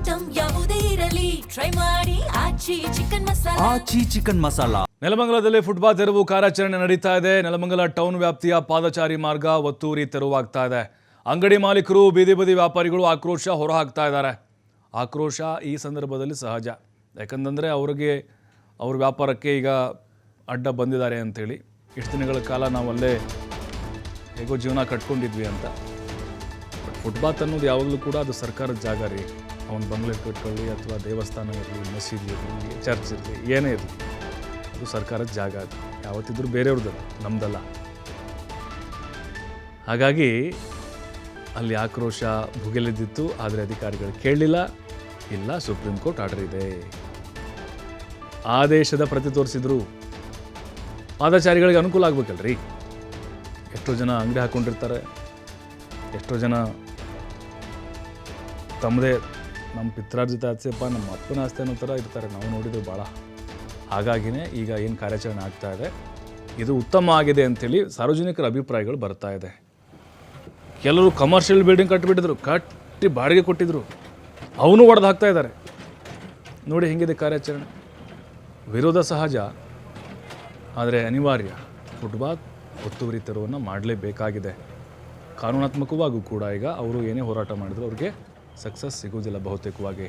Item ಯಾವುದೇ ಇರಲಿ try ಮಾಡಿ ಆಚಿ ಚಿಕನ್ ಮಸಾಲಾ. ನೆಲಮಂಗಲದಲ್ಲಿ ಫುಟ್ಪಾತ್ ತೆರವು ಕಾರ್ಯಾಚರಣೆ ನಡೀತಾ ಇದೆ. ನೆಲಮಂಗಲ ಟೌನ್ ವ್ಯಾಪ್ತಿಯ ಪಾದಚಾರಿ ಮಾರ್ಗ ಒತ್ತೂರಿ ತೆರವಾಗ್ತಾ ಇದೆ. ಅಂಗಡಿ ಮಾಲೀಕರು, ಬೀದಿ ಬದಿ ವ್ಯಾಪಾರಿಗಳು ಆಕ್ರೋಶ ಹೊರಹಾಕ್ತಾ ಇದ್ದಾರೆ. ಆಕ್ರೋಶ ಈ ಸಂದರ್ಭದಲ್ಲಿ ಸಹಜ, ಯಾಕಂತಂದರೆ ಅವ್ರ ವ್ಯಾಪಾರಕ್ಕೆ ಈಗ ಅಡ್ಡ ಬಂದಿದ್ದಾರೆ ಅಂಥೇಳಿ. ಇಷ್ಟು ದಿನಗಳ ಕಾಲ ನಾವು ಅಲ್ಲೇ ಹೇಗೋ ಜೀವನ ಕಟ್ಕೊಂಡಿದ್ವಿ ಅಂತ. ಬಟ್ ಫುಟ್ಪಾತ್ ಅನ್ನೋದು ಯಾವಾಗಲೂ ಕೂಡ ಅದು ಸರ್ಕಾರದ ಜಾಗ ರೀ. ಅವನು ಬಂಗ್ಲೆ ಕಟ್ಕೊಳ್ಳಿ ಅಥವಾ ದೇವಸ್ಥಾನ ಇರಲಿ, ಮಸೀದಿ ಇರಲಿ, ಚರ್ಚ್ ಇರಲಿ, ಏನೇ ಇರಲಿ, ಅದು ಸರ್ಕಾರದ ಜಾಗ. ಅದು ಯಾವತ್ತಿದ್ರೂ ಬೇರೆಯವ್ರದ್ದು, ನಮ್ಮದಲ್ಲ. ಹಾಗಾಗಿ ಅಲ್ಲಿ ಆಕ್ರೋಶ ಭುಗಿಲೆದ್ದಿತ್ತು. ಆದರೆ ಅಧಿಕಾರಿಗಳು ಕೇಳಲಿಲ್ಲ. ಇಲ್ಲ, ಸುಪ್ರೀಂ ಕೋರ್ಟ್ ಆರ್ಡರ್ ಇದೆ, ಆದೇಶದ ಪ್ರತಿ ತೋರಿಸಿದ್ರು. ಪಾದಚಾರಿಗಳಿಗೆ ಅನುಕೂಲ ಆಗ್ಬೇಕಲ್ರಿ. ಎಷ್ಟೋ ಜನ ಅಂಗಡಿ ಹಾಕ್ಕೊಂಡಿರ್ತಾರೆ, ಎಷ್ಟೋ ಜನ ತಮ್ಮದೇ ನಮ್ಮ ಪಿತ್ರಾರ್ಜಿತ ಆಸ್ತಿಯಪ್ಪ, ನಮ್ಮ ಅಪ್ಪನ ಆಸ್ತಿ ಅನ್ನೋ ಥರ ಇರ್ತಾರೆ, ನಾವು ನೋಡಿದ್ವಿ ಭಾಳ. ಹಾಗಾಗಿನೇ ಈಗ ಏನು ಕಾರ್ಯಾಚರಣೆ ಆಗ್ತಾ ಇದೆ, ಇದು ಉತ್ತಮ ಆಗಿದೆ ಅಂಥೇಳಿ ಸಾರ್ವಜನಿಕರ ಅಭಿಪ್ರಾಯಗಳು ಬರ್ತಾ ಇದೆ. ಕೆಲವರು ಕಮರ್ಷಿಯಲ್ ಬಿಲ್ಡಿಂಗ್ ಕಟ್ಟಿಬಿಟ್ಟಿದ್ರು, ಕಟ್ಟಿ ಬಾಡಿಗೆ ಕೊಟ್ಟಿದ್ರು, ಅವನು ಒಡೆದು ಹಾಕ್ತಾ ಇದ್ದಾರೆ. ನೋಡಿ ಹೆಂಗಿದೆ ಕಾರ್ಯಾಚರಣೆ. ವಿರೋಧ ಸಹಜ, ಆದರೆ ಅನಿವಾರ್ಯ. ಫುಟ್ಪಾತ್ ಒತ್ತುವರಿ ತೆರವನ್ನು ಮಾಡಲೇಬೇಕಾಗಿದೆ. ಕಾನೂನಾತ್ಮಕವಾಗೂ ಕೂಡ ಈಗ ಅವರು ಏನೇ ಹೋರಾಟ ಮಾಡಿದ್ರು ಅವ್ರಿಗೆ ಸಕ್ಸಸ್ ಸಿಗೋದಿಲ್ಲ ಬಹುತೇಕವಾಗಿ.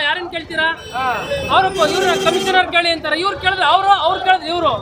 ಯಾರನ್ನು ಕೇಳ್ತೀರಾ? ಅವರು ಇವ್ರು ಕಮಿಷನರ್ ಕೇಳಿ ಅಂತಾರೆ, ಇವ್ರು ಕೇಳಿದ್ರೆ ಅವ್ರು ಕೇಳಿದ್ರೆ ಇವರು.